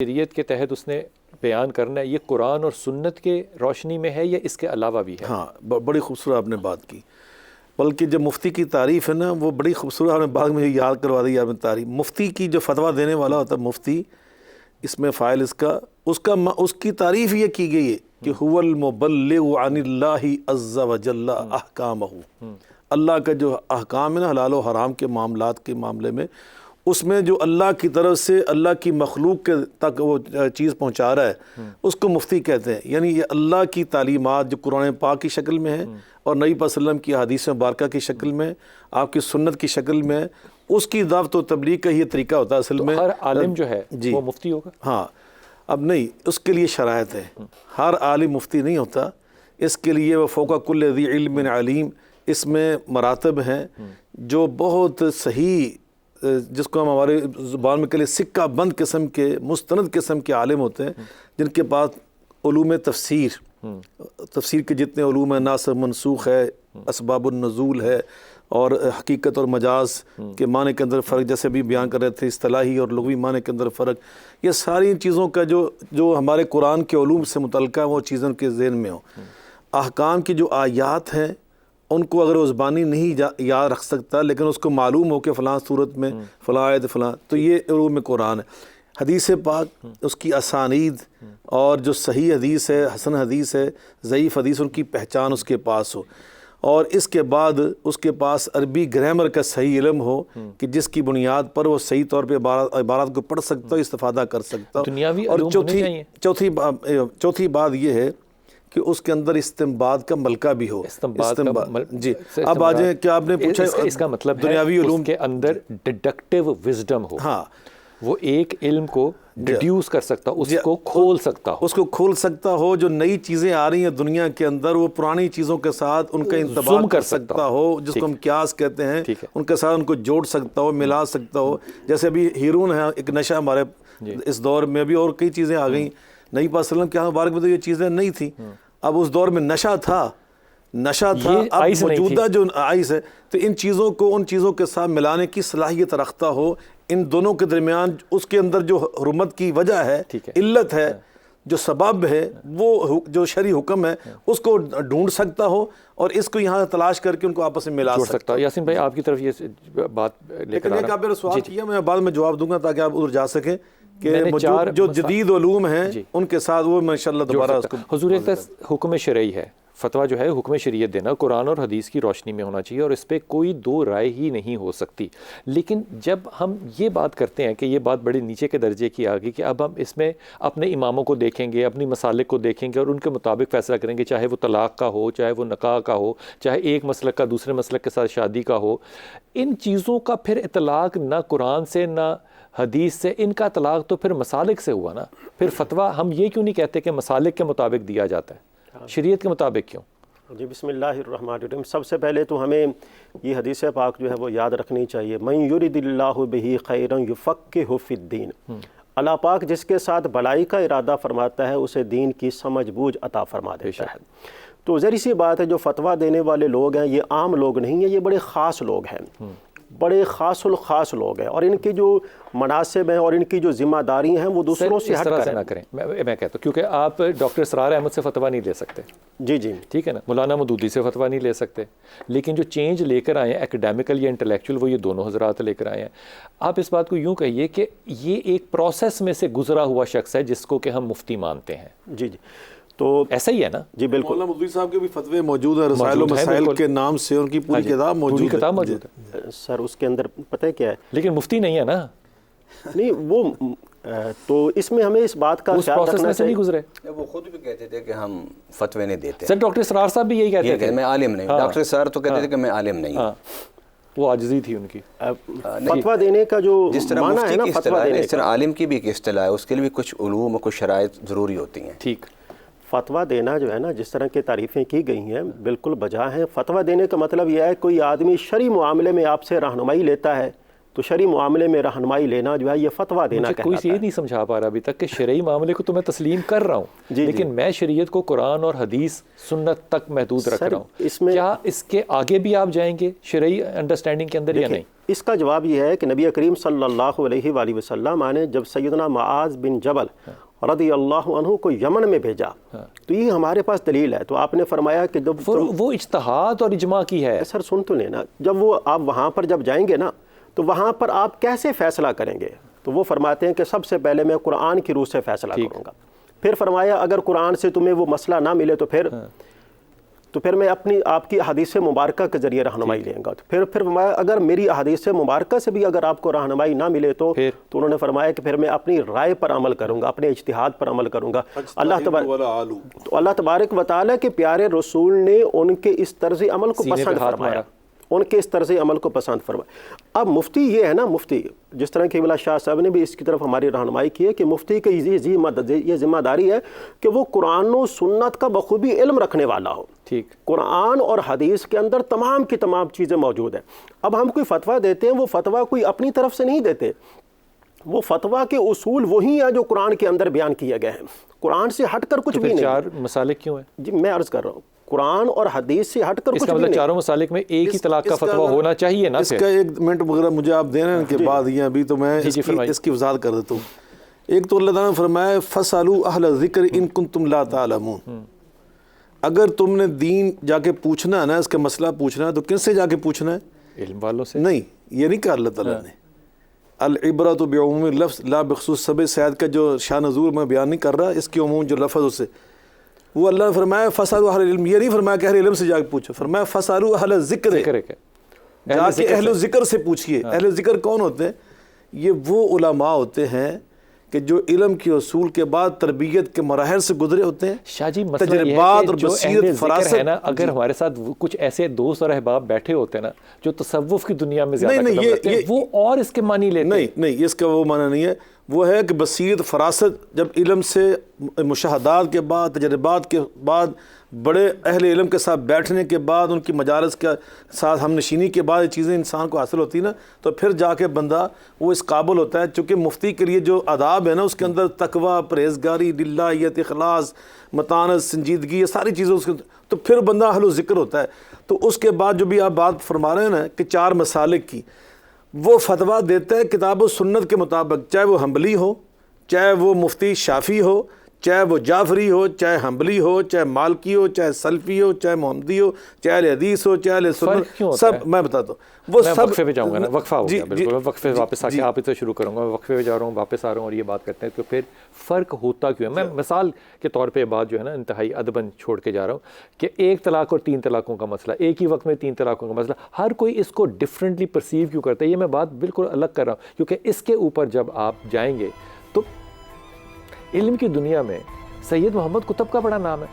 شریعت کے تحت اس نے بیان کرنا ہے، یہ قرآن اور سنت کے روشنی میں ہے یا اس کے علاوہ بھی ہے؟ ہاں بڑی خوبصورت آپ نے بات کی، بلکہ جو مفتی کی تعریف ہے نا وہ بڑی خوبصورت آپ نے بات مجھے یاد کروا دی آپ نے تعریف۔ مفتی کی جو فتویٰ دینے والا ہوتا ہے مفتی، اس میں فاعل اس کی تعریف یہ کی گئی ہے کہ هو المبلغ عن اللہ عز وجل احکامہ، اللہ کا جو احکام ہے نا حلال و حرام کے معاملات کے معاملے میں، اس میں جو اللہ کی طرف سے اللہ کی مخلوق کے تک وہ چیز پہنچا رہا ہے اس کو مفتی کہتے ہیں۔ یعنی یہ اللہ کی تعلیمات جو قرآن پاک کی شکل میں ہے اور نبی صلی اللہ علیہ وسلم کی حدیث مبارکہ کی شکل میں، آپ کی سنت کی شکل میں، اس کی دعوت و تبلیغ کا یہ طریقہ ہوتا ہے اصل میں۔ ہر عالم جو ہے وہ مفتی ہوگا؟ ہاں، اب نہیں، اس کے لیے شرائط ہے، ہر عالم مفتی نہیں ہوتا، اس کے لیے وہ فوق کل ذی علم علیم، اس میں مراتب ہیں جو بہت صحیح، جس کو ہم ہمارے زبان میں کہتے ہیں سکہ بند قسم کے مستند قسم کے عالم ہوتے ہیں، جن کے پاس علوم تفسیر کے جتنے علوم ہیں، ناسخ منسوخ ہے، اسباب النزول ہے، اور حقیقت اور مجاز کے معنی کے اندر فرق، جیسے بھی بیان کر رہے تھے، اصطلاحی اور لغوی معنی کے اندر فرق، یہ ساری چیزوں کا جو ہمارے قرآن کے علوم سے متعلقہ وہ چیزوں کے ذہن میں ہوں۔ احکام کی جو آیات ہیں ان کو اگر وہ زبانی نہیں یاد رکھ سکتا، لیکن اس کو معلوم ہو کہ فلاں صورت میں فلاں آیت فلاں، تو یہ علوم قرآن ہے۔ حدیث پاک، اس کی اسانید اور جو صحیح حدیث ہے، حسن حدیث ہے، ضعیف حدیث، ان کی پہچان اس کے پاس ہو، اور اس کے بعد اس کے پاس عربی گرامر کا صحیح علم ہو کہ جس کی بنیاد پر وہ صحیح طور پہ عبارات کو پڑھ سکتا ہو، استفادہ کر سکتا ہو۔ دنیاوی اور علوم ہونے چاہیے۔ چوتھی بات یہ ہے کہ اس کے اندر استنباط کا ملکہ بھی ہو۔ جی، اب آ جائیں، کیا آپ نے پوچھا اس کا مطلب دنیاوی ہے علوم اس کے اندر ڈیڈکٹیو وزڈم ہو، ہاں، وہ ایک علم کو ڈیڈیوس کر سکتا ہو، اس کو کھول سکتا ہو، اس کو کھول سکتا ہو، جو نئی چیزیں آ رہی ہیں دنیا کے اندر وہ پرانی چیزوں کے ساتھ ان کا انطباق کر سکتا ہو، جس کو ہم قیاس کہتے ہیں، ان کے ساتھ ان کو جوڑ سکتا ہو، ملا سکتا ہو۔ جیسے ابھی ہیرون ہے، ایک نشہ ہمارے اس دور میں بھی، اور کئی چیزیں آ گئیں، نبی پاک صلی اللہ علیہ وسلم کے مبارک میں تو یہ چیزیں نہیں تھیں، اب اس دور میں نشہ تھا، اب موجودہ جو آئس ہے، تو ان چیزوں کو ان چیزوں کے ساتھ ملانے کی صلاحیت رکھتا ہو۔ ان دونوں کے درمیان اس کے اندر جو حرمت کی وجہ ہے، علت ہے، جو سبب ہے، وہ جو شرعی حکم ہے، اس کو ڈھونڈ سکتا ہو اور اس کو یہاں تلاش کر کے ان کو آپس میں ملا سکتا ہو۔ یاسین بھائی آپ کی طرف یہ بات لے کر لیکن آپ نے سوال کیا، میں بعد میں جواب دوں گا تاکہ آپ ادھر جا سکیں کہ جو جدید علوم ہیں ان کے ساتھ وہ انشاءاللہ دوبارہ اس کو۔ حضور حکم شرعی ہے، فتویٰ جو ہے حکم شریعت دینا قرآن اور حدیث کی روشنی میں ہونا چاہیے، اور اس پہ کوئی دو رائے ہی نہیں ہو سکتی۔ لیکن جب ہم یہ بات کرتے ہیں کہ یہ بات بڑے نیچے کے درجے کی آ گئی کہ اب ہم اس میں اپنے اماموں کو دیکھیں گے، اپنی مسالک کو دیکھیں گے اور ان کے مطابق فیصلہ کریں گے، چاہے وہ طلاق کا ہو، چاہے وہ نکاح کا ہو، چاہے ایک مسلک کا دوسرے مسلک کے ساتھ شادی کا ہو، ان چیزوں کا پھر اطلاق نہ قرآن سے نہ حدیث سے، ان کا اطلاق تو پھر مسالک سے ہوا نا۔ پھر فتویٰ ہم یہ کیوں نہیں کہتے کہ مسالک کے مطابق دیا جاتا ہے، شریعت کے مطابق کیوں؟ جی، بسم اللہ الرحمن الرحیم۔ سب سے پہلے تو ہمیں یہ حدیث پاک جو ہے وہ یاد رکھنی چاہیے، من یرد اللہ بہ خیرا یفقہہ فی الدین، اللہ پاک جس کے ساتھ بھلائی کا ارادہ فرماتا ہے اسے دین کی سمجھ بوجھ عطا فرما دیتا ہے۔ تو ذری سی بات ہے، جو فتویٰ دینے والے لوگ ہیں یہ عام لوگ نہیں ہیں، یہ بڑے خاص لوگ ہیں، بڑے خاص الخاص لوگ ہیں، اور ان کی جو مناسب ہیں اور ان کی جو ذمہ داری ہیں وہ دوسروں سے ہٹ کر نہ کریں۔ میں کہتا ہوں کیونکہ آپ ڈاکٹر اسرار احمد سے فتویٰ نہیں لے سکتے، جی، ٹھیک ہے نا، مولانا مودودی سے فتویٰ نہیں لے سکتے، لیکن جو چینج لے کر آئے ہیں ایکڈیمکل یا انٹلیکچوئل، وہ یہ دونوں حضرات لے کر آئے ہیں۔ آپ اس بات کو یوں کہیے کہ یہ ایک پروسیس میں سے گزرا ہوا شخص ہے جس کو کہ ہم مفتی مانتے ہیں۔ جی، تو ایسا ہی ہے نا؟ جی بالکل۔ مولانا مودودی صاحب کے بھی فتوے موجود ہیں، رسائل و مسائل کے نام سے ان کی پوری کتاب موجود ہے سر، اس کے اندر پتہ ہے کیا ہے، لیکن مفتی نہیں ہے نا، نہیں وہ تو اس میں ہمیں اس بات کا خیال رکھنا چاہیے، گزرے وہ خود بھی کہتے تھے کہ ہم فتوے نہیں دیتے۔ سر ڈاکٹر اسرار صاحب بھی یہی کہتے تھے، میں عالم نہیں ہوں، ڈاکٹر اسرار تو کہتے تھے کہ میں عالم نہیں ہوں، وہ عاجزی تھی ان کی۔ فتویٰ دینے کا جو جس طرح معنی ہے مفتی نا کی فتویٰ اصطلاح ہے، دینے اس طرح عالم کی بھی ایک اصطلاح ہے، اس کے لیے بھی کچھ علوم اور کچھ شرائط ضروری ہوتی ہیں۔ ٹھیک، فتویٰ دینا جو ہے نا، جس طرح کی تعریفیں کی گئی ہیں بالکل بجا ہیں۔ فتویٰ دینے کا مطلب یہ ہے کوئی آدمی شرعی معاملے میں آپ سے رہنمائی لیتا ہے تو شرعی معاملے میں رہنمائی لینا جو ہے یہ فتویٰ دینا مجھے کوئی کہلاتا یہ ہے۔ نہیں سمجھا پا رہا ابھی تک کہ شرعی معاملے کو تو میں تسلیم کر رہا ہوں لیکن میں شریعت کو قرآن اور حدیث سنت تک محدود رکھ رہا ہوں، اس میں کیا اس کے آگے بھی آپ جائیں گے شرعی انڈرسٹینڈنگ کے اندر یا نہیں؟ اس کا جواب یہ ہے کہ نبی کریم صلی اللہ علیہ وآلہ وسلم نے جب سیدنا معاذ بن جبل رضی اللہ عنہ کو یمن میں بھیجا تو یہ ہمارے پاس دلیل ہے، تو آپ نے فرمایا کہ جب وہ اجتہاد اور اجماع کی ہے۔ سر سن تو لینا، جب وہ آپ وہاں پر جب جائیں گے نا تو وہاں پر آپ کیسے فیصلہ کریں گے؟ تو وہ فرماتے ہیں کہ سب سے پہلے میں قرآن کی روح سے فیصلہ کروں گا، پھر فرمایا اگر قرآن سے تمہیں وہ مسئلہ نہ ملے تو پھر میں اپنی آپ کی احادیث مبارکہ کے ذریعے رہنمائی لیں گا، تو پھر فرمایا اگر میری احادیث مبارکہ سے بھی اگر آپ کو رہنمائی نہ ملے تو انہوں نے فرمایا کہ پھر میں اپنی رائے پر عمل کروں گا، اپنے اجتہاد پر عمل کروں گا۔ اللہ تبارک و تعالیٰ کے پیارے رسول نے ان کے اس طرز عمل کو پسند فرمایا، ان کے اس طرز عمل کو پسند فرمایا۔ اب مفتی یہ ہے نا، مفتی جس طرح کہ شاہ صاحب نے بھی اس کی طرف ہماری رہنمائی کی ہے کہ مفتی کی یہ ذمہ داری ہے کہ وہ قرآن و سنت کا بخوبی علم رکھنے والا ہو۔ قرآن اور حدیث کے اندر تمام کی تمام چیزیں موجود ہیں۔ اب ہم کوئی فتویٰ دیتے ہیں، وہ فتویٰ کوئی اپنی طرف سے نہیں دیتے، وہ فتویٰ کے اصول وہی ہیں جو قرآن کے اندر بیان کیے گئے ہیں، قرآن سے ہٹ کر کچھ بھی نہیں۔ چار مسالک کیوں ہیں؟ جی میں عرض کر رہا ہوں قرآن اور حدیث سے ہٹ کر کچھ بھی نہیں۔ چاروں مسالک میں ایک ہی طلاق کا فتویٰ ہونا چاہیے نا؟ اس کا ایک منٹ وغیرہ مجھے آپ دے رہے ہیں کے بعد یہ ابھی تو میں اس کی وضاحت کر دیتا ہوں۔ ایک تو اللہ تعالیٰ نے فرمایا فَاسْأَلُوا أَهْلَ الذِّكْرِ إِن كُنتُمْ لَا تَعْلَمُونَ، اگر تم نے دین جا کے پوچھنا ہے نا، اس کا مسئلہ پوچھنا ہے تو کن سے جا کے پوچھنا ہے؟ علم والوں سے۔ نہیں، یہ نہیں کہا اللہ تعالیٰ نے، العبرۃ بعموم اللفظ لا بخصوص سبب سعید کا جو شان نزول میں بیان نہیں کر رہا، اس کی عموم جو لفظ اس سے وہ اللہ نے فرمایا فَاسْأَلُوا أَهْلَ الْعِلْمِ، یہ نہیں فرمایا کہ اہل علم سے جا کے پوچھو، فرمایا فَاسْأَلُوا أَهْلَ الذِّكْرِ، جا کے اہل ذکر سے پوچھئے۔ اہل ذکر کون ہوتے ہیں؟ یہ وہ علماء ہوتے ہیں کہ جو علم کے اصول کے بعد تربیت کے مراحل سے گزرے ہوتے ہیں، شاہ جی مسئلہ یہ تجربات ہے اور کہ جو بصیرت اہل ذکر فراست ہے نا، اگر ہمارے ساتھ کچھ ایسے دوست اور احباب بیٹھے ہوتے ہیں نا جو تصوف کی دنیا میں زیادہ قدم رکھتے ہیں، وہ اور اس کے معنی لیتے ہیں۔ نہیں اس کا وہ معنی نہیں ہے، وہ ہے کہ بصیرت فراست جب علم سے مشاہدات کے بعد تجربات کے بعد بڑے اہل علم کے ساتھ بیٹھنے کے بعد ان کی مجالس کے ساتھ ہم نشینی کے بعد یہ چیزیں انسان کو حاصل ہوتی ہیں نا، تو پھر جا کے بندہ وہ اس قابل ہوتا ہے۔ چونکہ مفتی کے لیے جو آداب ہے نا، اس کے اندر تقویٰ، پرہیزگاری، للہیت، اخلاص، متانت، سنجیدگی، یہ ساری چیزیں اس کے، تو پھر بندہ اہل و ذکر ہوتا ہے۔ تو اس کے بعد جو بھی آپ بات فرما رہے ہیں نا کہ چار مسالک کی، وہ فتویٰ دیتا ہے کتاب و سنت کے مطابق، چاہے وہ حنبلی ہو، چاہے وہ مفتی شافعی ہو، چاہے وہ جعفری ہو، چاہے حنبلی ہو، چاہے مالکی ہو، چاہے سلفی ہو، چاہے محمدی ہو، چاہے اہل حدیث ہو، چاہے اہل سنت، سب میں بتاتا ہوں۔ وہ میں سب وقفے پہ جاؤں گا نا، وقفہ ہو گیا بالکل، وقفے واپس آ کے آپ سے شروع کروں گا، وقفے پہ جا رہا ہوں، واپس آ رہا ہوں اور یہ بات کرتے ہیں کہ پھر فرق ہوتا کیوں ہے۔ میں مثال کے طور پہ بات جو ہے نا انتہائی ادباً چھوڑ کے جا رہا ہوں کہ ایک طلاق اور 3 طلاقوں کا مسئلہ، ایک ہی وقت میں 3 طلاقوں کا مسئلہ، ہر کوئی اس کو ڈفرینٹلی پرسیو کیوں کرتا ہے؟ یہ میں بات بالکل الگ کر رہا ہوں، کیونکہ اس کے اوپر جب آپ جائیں گے تو علم کی دنیا میں سید محمد قطب کا بڑا نام ہے۔